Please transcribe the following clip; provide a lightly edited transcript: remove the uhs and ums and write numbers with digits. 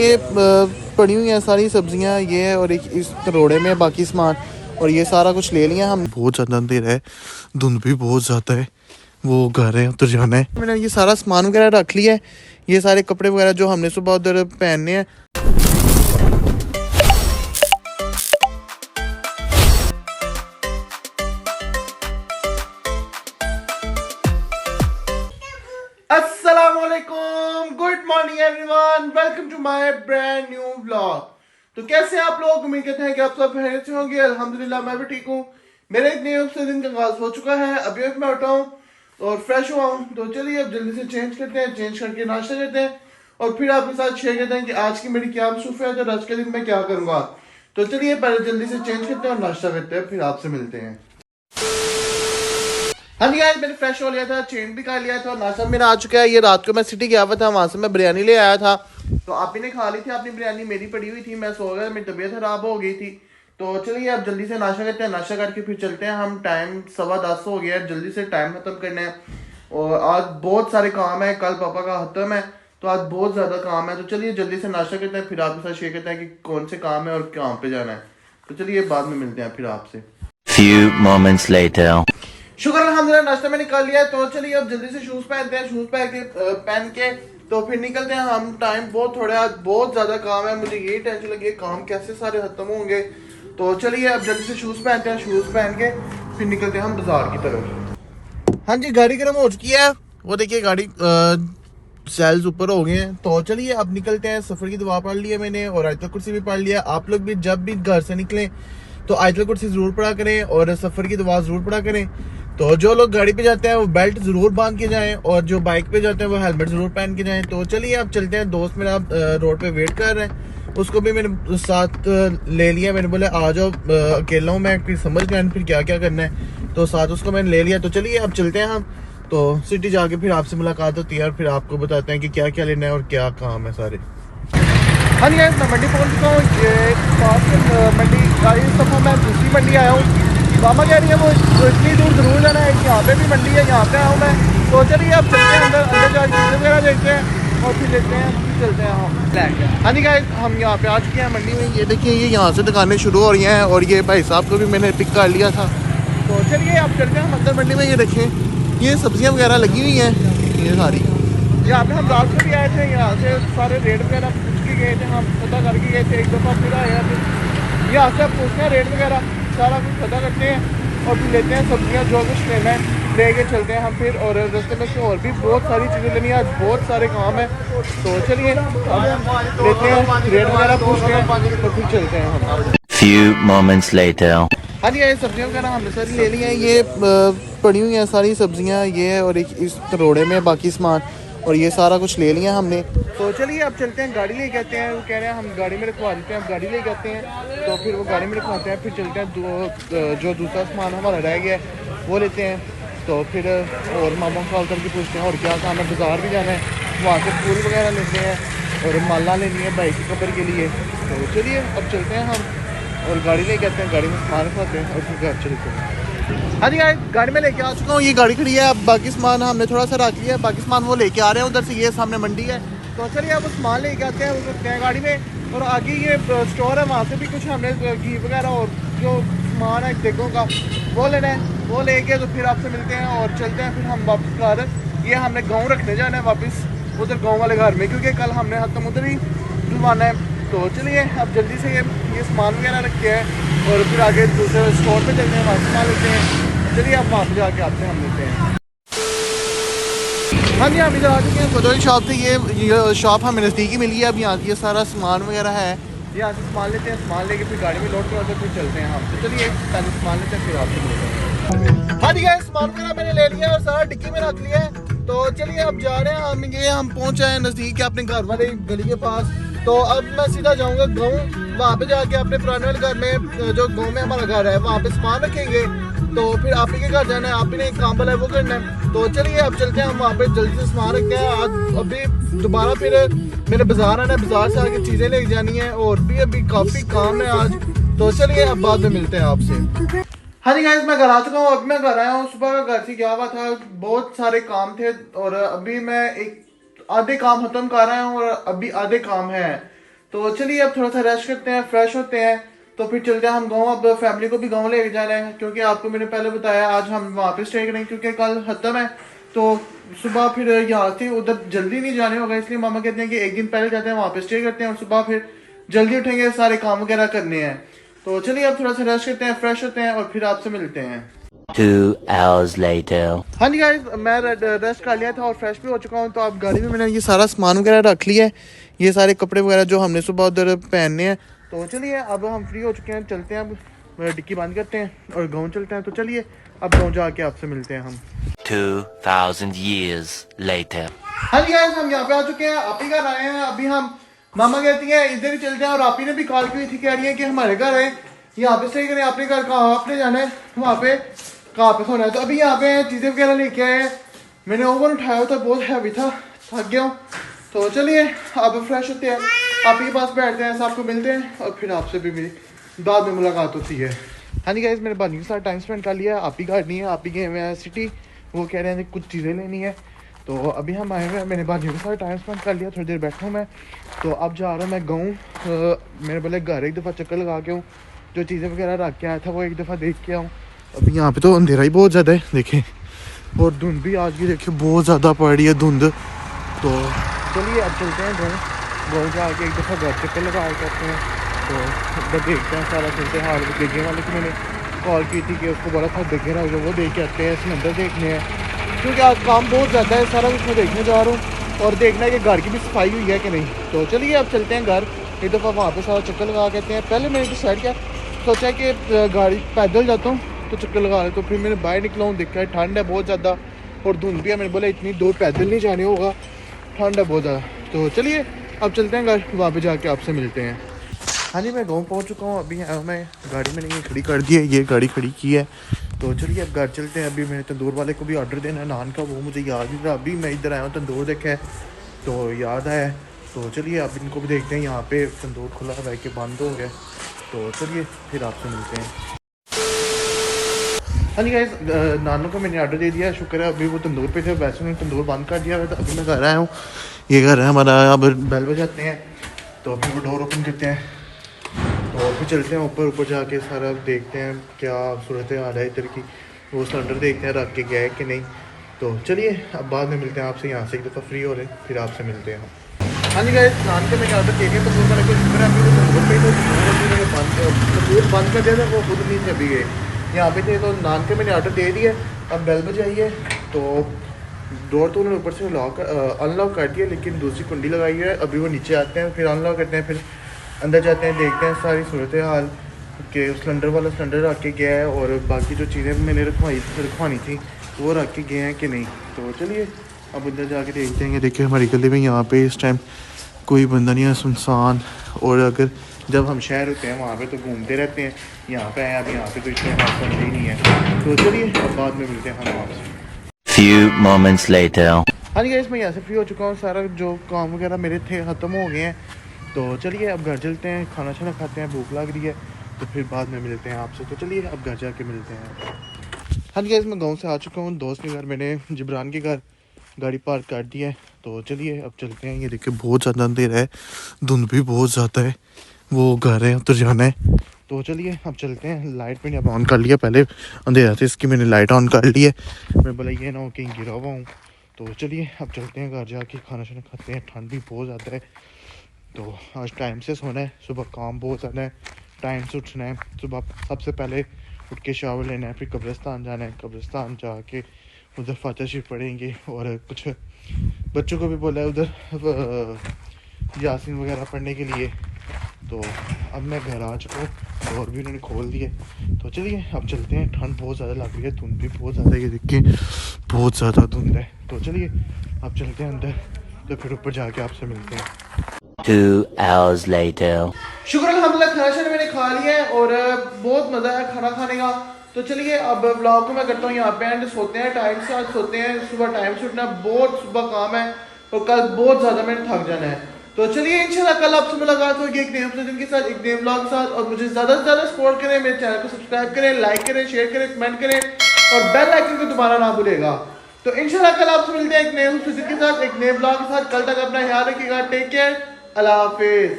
ये पड़ी हुई हैं सारी सब्जियां, ये है और एक इस तरोड़े में बाकी सामान, और ये सारा कुछ ले लिया हम। बहुत ज़्यादा अंधेरा है, धुंध भी बहुत ज़्यादा है, वो घर है उधर जाना है। मैंने ये सारा सामान वगैरह रख लिया है, ये सारे कपड़े वगैरह जो हमने सुबह उधर पहनने हैं। अस्सलामुअलैकुम, good morning everyone, welcome to my brand new vlog. तो कैसे हैं आप लोग? उम्मीद करते हैं कि आप सब खैरियत से होंगे। अल्हम्दुलिल्लाह मैं भी ठीक हूँ। मेरे एक नए से दिन का आगाज हो चुका है। अभी मैं उठा हूँ और फ्रेश हुआ हूँ, तो चलिए अब जल्दी से चेंज करते हैं। चेंज करके नाश्ता करते हैं और फिर आपके साथ शेयर करते हैं कि आज की मेरी क्या मसरूफियत है और आज के दिन मैं क्या करूँगा। तो चलिए पहले जल्दी से चेंज करते हैं और नाश्ता करते हैं, फिर आपसे मिलते हैं। हाँ जी गाइस, मैंने फ्रेश हो लिया था, चेंज भी कर लिया था और नाश्ता मेरा आ चुका है। ये रात को मैं सिटी गया हुआ था, वहाँ से मैं बिरयानी ले आया था, तो आप ही ने खा ली थी अपनी बिरयानी, मेरी पड़ी हुई थी, मैं सो गया, मेरी तबीयत खराब हो गई थी। तो चलिए अब जल्दी से नाश्ता करते हैं, नाश्ता करके फिर चलते हैं हम। टाइम 10:15 हो गया है, जल्दी से टाइम खत्म करना है। और आज बहुत सारे काम है, कल पापा का खत्म है, तो आज बहुत ज़्यादा काम है। तो चलिए जल्दी से नाश्ता करते हैं, फिर आपके साथ शेयर करते हैं कि कौन से काम है और कहाँ पे जाना है। तो चलिए बाद में मिलते हैं फिर आपसे। Few moments later. शुक्र अल्हम्दुलिल्लाह नाश्ता मैंने कर लिया है। तो चलिए अब जल्दी से शूज पहनते हैं, शूज पहन के तो फिर निकलते हैं हम। टाइम बहुत थोड़ा, आज बहुत ज्यादा काम है, मुझे यही टेंशन लगी है काम कैसे सारे खत्म होंगे। तो चलिए अब जल्दी से शूज पहनते हैं, शूज पहन के फिर निकलते हैं हम बाजार की तरफ। हाँ जी, गाड़ी गर्म हो चुकी है, वो देखिए गाड़ी सेल्स ऊपर हो गए हैं। तो चलिए अब निकलते हैं। सफर की दुआ पढ़ ली है मैंने और आयतुल कुर्सी भी पढ़ लिया। आप लोग भी जब भी घर से निकलें तो आयतुल कुर्सी जरूर पढ़ा करें और सफर की दुआ जरूर पढ़ा करें। तो जो लोग गाड़ी पे जाते हैं वो बेल्ट जरूर बांध के जाएं और जो बाइक पे जाते हैं वो हेलमेट जरूर पहन के जाएं। तो चलिए अब चलते हैं। दोस्त मेरा रोड पे वेट कर रहे हैं, उसको भी मैंने साथ ले लिया। मैंने बोला आ जाओ, अकेला हूँ मैं, फिर समझ गया फिर क्या क्या करना है, तो साथ उसको मैंने ले लिया। तो चलिए अब चलते हैं हम, तो सिटी जाके फिर आपसे मुलाकात होती है और फिर आपको बताते हैं कि क्या क्या लेना है और क्या काम है सारे। हाँ जी मैं मंडी पहुँच चुका हूँ। ये पास मंडी इस दफ़ा मैं दूसरी मंडी आया हूँ। मामा कह रही है वो इतनी दूर जरूर जाना है, यहाँ पे भी मंडी है, यहाँ पे आया हूँ मैं। तो चलिए अब चलते हैं अंदर, अंदर जाकर चीज़ें वगैरह देखते हैं और फिर लेते हैं, फिर चलते हैं हम। हाँ जी गाइस, हम यहाँ पे आ चुके हैं मंडी में। ये देखिए ये यहाँ से दुकानें शुरू हो रही हैं और ये भाई साहब को भी मैंने पिक कर लिया था। तो चलिए अब चलते हैं हम अंदर मंडी में। ये देखें ये सब्जियाँ वगैरह लगी हुई हैं, ये सारी। यहाँ पे हम रात को भी आए थे, यहाँ से सारे रेट वगैरह पूछ के गए थे, हम पता करके गए थे। एक दफ़ा फिर आए हैं, फिर यहाँ से आप पूछते हैं रेट वगैरह सारा कुछ पता करते हैं और फिर लेते हैं सब्जियाँ, जो कुछ लेना है लेके चलते हैं हम फिर। और रास्ते में से और भी बहुत सारी चीज़ें लेनी है, आज बहुत सारे काम है। तो चलिए लेते हैं, रेट वगैरह पूछते हैं तो फिर चलते हैं हम। Few moments later. हाँ जी ये सब्जियाँ वगैरह हमने सारी ले ली हैं। ये पड़ी हुई हैं सारी सब्जियाँ, ये है और एक इस तरोड़े में बाकी सामान, और ये सारा कुछ ले लिया हमने। तो चलिए अब चलते हैं, गाड़ी लेके आते हैं। वो कह रहे हैं हम गाड़ी में रखवा देते हैं, अब गाड़ी लेके आते हैं तो फिर वो गाड़ी में रखवाते हैं, फिर चलते हैं। जो दूसरा सामान हमारा रह गया है वो लेते हैं। तो फिर और मामा कॉल करके पूछते हैं और क्या काम है। बाज़ार भी जाना है, वहाँ से फूल वगैरह लेते हैं और माला लेनी है बाइक के कवर के लिए। तो चलिए अब चलते हैं हम और गाड़ी लेके आते हैं, गाड़ी में सामान रखवाते हैं और फिर घर चलते हैं। हाँ जी गाड़ी में लेके आ चुका हूँ, ये गाड़ी खड़ी है। अब बाकी सामान हमने थोड़ा सा रख लिया है, बाकी सामान वो लेके आ रहे हैं उधर से, ये सामने मंडी है। तो चलिए अब सामान लेके आते हैं, वो रखते हैं गाड़ी में। और आगे ये स्टोर है, वहाँ से भी कुछ हमने घी वगैरह और जो सामान है देगों का वो लेना है, वो लेके तो फिर आपसे मिलते हैं और चलते हैं फिर हम वापस घर। ये हमने गाँव रखने जाना है वापस उधर गाँव वाले घर में, क्योंकि कल हमने खत्म उधर ही डुलवाना है। तो चलिए अब जल्दी से ये सामान वगैरह रखते हैं और फिर आगे दूसरे स्टोर पे चलते हैं, वहाँ सामान लेते हैं। चलिए अब वहाँ पे जाके आपसे हम लेते हैं। हाँ जी हम इधर आ चुके हैं सदोई शॉप से। ये शॉप हमें नज़दीकी मिली है। अब यहाँ ये सारा सामान वगैरह है, यहाँ से सामान लेते हैं, सामान लेके फिर गाड़ी में लोड करते हैं, फिर चलते हैं हम। तो चलिए पहले सामान लेते हैं फिर आपसे मिलते हैं। हाँ जी सामान वगैरह मैंने ले लिया और सारा डिक्की में रख लिया है। तो चलिए अब जा रहे हैं हम पहुँचे हैं नज़दीक अपने घर वाले गली के पास। तो अब मैं सीधा जाऊंगा गाँव, वहाँ पे जाके अपने पुराने वाले घर में, जो गाँव में हमारा घर है, वहाँ पे सामान रखेंगे। तो फिर आप ही के घर जाना है, आप ही ने एक काम वाला है वो करना है। तो चलिए अब चलते हैं हम वहाँ पे, जल्दी से सामान रखते हैं। आज अभी दोबारा फिर मेरे बाजार आना है, बाजार से आके चीज़ें लेके जानी है और भी अभी काफ़ी काम है आज। तो चलिए अब बाद में मिलते हैं आपसे। हाँ जी गाइस मैं घर आ चुका हूँ। अभी मैं घर आया हूँ, सुबह का घर से गया हुआ था, बहुत सारे काम थे और अभी मैं एक आधे काम खत्म कर रहा हूँ और अभी आधे काम है। तो चलिए अब थोड़ा सा रेस्ट करते हैं, फ्रेश होते हैं, तो फिर चलते हैं हम गाँव। अब फैमिली को भी गाँव लेके जाना है, क्योंकि आपको मैंने पहले बताया आज हम वहाँ पे स्टे करेंगे, क्योंकि कल खत्म है। तो सुबह फिर यहाँ से उधर जल्दी नहीं जाने होगा, इसलिए मामा कहते हैं कि एक दिन पहले जाते हैं, वहाँ पे स्टे करते हैं और सुबह फिर जल्दी उठेंगे, सारे काम वगैरह करने हैं। तो चलिए अब थोड़ा सा रेस्ट करते हैं, फ्रेश होते हैं और फिर आपसे मिलते हैं। 2 hours later. हाँ जी गाइस, मैं रेस्ट कर लिया था और फ्रेश भी हो चुका हूँ। तो अब गाड़ी में मैंने ये सारा सामान वगैरह रख लिया है, ये सारे कपड़े वगैरह जो हमने सुबह उधर पहनने हैं। तो चलिए अब हम फ्री हो चुके हैं, चलते हैं, अब डिक्की बंद करते हैं और गाँव चलते हैं। तो चलिए अब गाँव जाके आपसे मिलते हैं हम। 2000 years later. हाँ जी गाइस, हम यहाँ पे आ चुके हैं, आप ही घर आए हैं। अभी हम मामा कहती है इधर ही चलते हैं, और आप ही ने भी कॉल की हुई थी, कह रही है कि हमारे घर आए, यहाँ पे स्टे करें। अपने घर कहाँ आपने जाना है, वहाँ पे कहाँ पे सोना है। तो अभी यहाँ पे चीज़ें वगैरह लेके आए हैं। मैंने ओवन उठाया था, बहुत हैवी था, थक गया हूँ। तो चलिए अब फ्रेश होते हैं, आप ही के पास बैठते हैं, सबको मिलते हैं और फिर आपसे भी मेरी बाद में मुलाकात होती है। हाँ जी गाइस, मेरे भाई के साथ टाइम स्पेंड कर लिया है। आप ही घर नहीं है, आप ही गए हुए हैं सिटी, वो कह रहे हैं कुछ चीज़ें लेनी है। तो अभी हम आए हुए हैं, मैंने भाइयों के साथ टाइम स्पेंड कर लिया, थोड़ी देर बैठा हूँ मैं। तो अब जा रहा हूँ मैं गाँव, मेरे बोले घर एक दफ़ा चक्कर लगा के हूँ, जो चीज़ें वगैरह रख के आया था वो एक दफ़ा देख के आऊँ। अभी यहाँ पे तो अंधेरा ही बहुत ज़्यादा है देखें, और धुंध भी आज की देखिए बहुत ज़्यादा पड़ रही है धुंध। तो चलिए अब चलते हैं गाँव जाके एक दफ़ा घर चक्कर लगा करते हैं। तो उधर देखते हैं सारा, चलते हाल देखे वाले को मैंने कॉल की थी कि उसको बोला था देखे ना, वो देख के आते हैं, सिलेंडर देखने हैं, क्योंकि आज काम बहुत ज़्यादा है, सारा कुछ मैं देखने जा रहा हूँ और देखना है कि घर की भी सफाई हुई है कि नहीं। तो चलिए अब चलते हैं घर, एक दफ़ा वहाँ पे सारा चक्कर लगा के आते हैं। पहले मैंने डिसाइड किया, सोचा कि गाड़ी पैदल जाता हूँ तो चक्कर लगा रहे। तो फिर मैंने बाहर निकला हूँ, देखा है ठंड है बहुत ज़्यादा और धुंध भी है। मैंने बोला इतनी दूर पैदल नहीं जाने होगा, ठंड है बहुत ज़्यादा। तो चलिए अब चलते हैं घर, वहाँ पे जाके आपसे मिलते हैं। हाँ जी, मैं गाँव पहुँच चुका हूँ। अभी मैं गाड़ी मैंने ये खड़ी कर दी है, ये गाड़ी खड़ी की है। तो चलिए अब घर चलते हैं। अभी मैंने तंदूर वाले को भी ऑर्डर देना है नान का, वो मुझे याद नहीं था। अभी मैं इधर आया हूँ, तंदूर देखा है तो याद आया। तो चलिए अब इनको भी देखते हैं, यहाँ पे तंदूर खुला रह के बंद हो गया। तो चलिए फिर आपसे मिलते हैं। हाँ जी गाइस, नानों को मैंने ऑर्डर दे दिया, शुक्र है अभी वो तंदूर पे थे, वैसे मैंने तंदूर बंद कर दिया। तो अभी मैं घर आया हूँ, ये घर है हमारा। अब बेल बजाते हैं तो अभी वो डोर ओपन करते हैं, तो फिर चलते हैं ऊपर जाके सारा देखते हैं क्या सूरत हाल है इधर की। वो सिलेंडर देखते हैं रख के गया है कि नहीं। तो चलिए अब बाद में मिलते हैं आपसे, यहाँ से एक दफ़ा फ्री हो रहे फिर आपसे मिलते हैं। हाँ जी गाइस, नान के मैंने ऑर्डर किए थे, तंदूर वाले को शुक्र है अभी वो तंदूर पे तो तंदूर बंद कर दिया था, वो खुद नहीं थे अभी गए, यहाँ पे थे। तो नान के मैंने ऑर्डर दे दिए, अब बेल बजाई है। तो डोर तो उन्होंने ऊपर से लॉक अनलॉक कर दिया, लेकिन दूसरी कुंडी लगाई है। अभी वो नीचे आते हैं, फिर अनलॉक करते हैं, फिर अंदर जाते हैं, देखते हैं सारी सूरत हाल के सिलेंडर वाला सिलेंडर रख के गया है और बाकी जो चीज़ें मैंने रखवानी थी वो रख के गए हैं कि नहीं। तो चलिए अब अंदर जाके देखते हैं। देखिए हमारी गली में यहाँ पे इस टाइम कोई बंदा नहीं है, सुनसान। और अगर जब हम शहर होते हैं वहाँ पे तो घूमते रहते हैं, यहाँ पे आए अब यहाँ पे तो इतने हाथ बनते ही नहीं है। तो चलिए अब बाद में मिलते हैं हम आपसे। Few moments later. हाँ जी गाइस, मैं यहाँ से फ्री हो चुका हूँ, सारा जो काम वगैरह मेरे थे ख़त्म हो गए हैं। तो चलिए अब घर चलते हैं, खाना छाना खाते हैं, भूख लग रही है, तो फिर बाद में मिलते हैं आपसे। तो चलिए अब घर जाके मिलते हैं। हाँ जी गाइस, मैं गांव से आ चुका हूँ, दोस्त के घर, मैंने जिब्रान के घर गाड़ी पार्क कर दी है। तो चलिए अब चलते हैं। ये देखिए बहुत ज़्यादा अंधेरा है, धुंध भी बहुत ज़्यादा है, वो घर है उधर जाना है। तो चलिए अब चलते हैं। लाइट मैंने अब ऑन कर लिया, पहले अंधेरा था इसकी मैंने लाइट ऑन कर ली है, मैं बोला ये ना हो कहीं गिरा हुआ हूँ। तो चलिए अब चलते हैं घर जाके, खाना शाना खाते हैं, ठंड भी बहुत ज़्यादा है। तो आज टाइम से सोना है, सुबह काम बहुत ज़्यादा है, टाइम से उठना है। सुबह सबसे पहले उठ के शावर लेना है, फिर कब्रिस्तान जाना है, कब्रिस्तान जाके उधर फातिहा शरीफ पढ़ेंगे और कुछ बच्चों को भी बोला है उधर यासीन वगैरह पढ़ने के लिए। तो अब मैं घर आ चुका हूँ और भी उन्होंने खोल दिए। तो चलिए अब चलते हैं, ठंड बहुत ज़्यादा लग रही है, धुंध भी बहुत ज़्यादा है, ये देखिए बहुत ज़्यादा धुंध है। तो चलिए अब चलते हैं अंदर, तो फिर ऊपर जाके आपसे मिलते हैं। 2 hours later. शुक्र अल्हम्दुलिल्लाह, खाना शाना मैंने खा लिया है और बहुत मज़ा है खाना खाने का। तो चलिए अब ब्लॉग को मैं करता हूँ यहाँ पे एंड, सोते हैं टाइम से, आज सोते हैं, सुबह टाइम से उठना, बहुत सुबह काम है और कल बहुत ज़्यादा मैंने थक जाना है। तो चलिए इंशाल्लाह कल आपसे मुलाकात होगी एक नए अपने दिन के साथ, एक नए ब्लॉग के साथ। और मुझे ज़्यादा से ज़्यादा सपोर्ट करें, मेरे चैनल को सब्सक्राइब करें, लाइक करें, शेयर करें, कमेंट करें और बेल आइकन को दोबारा ना भूलेगा। तो इंशाल्लाह कल आपसे मिलते हैं एक नए दिन के साथ, एक नए ब्लॉग के साथ। कल तक अपना ख्याल रखिएगा, टेक केयर, अल्लाह हाफिज़।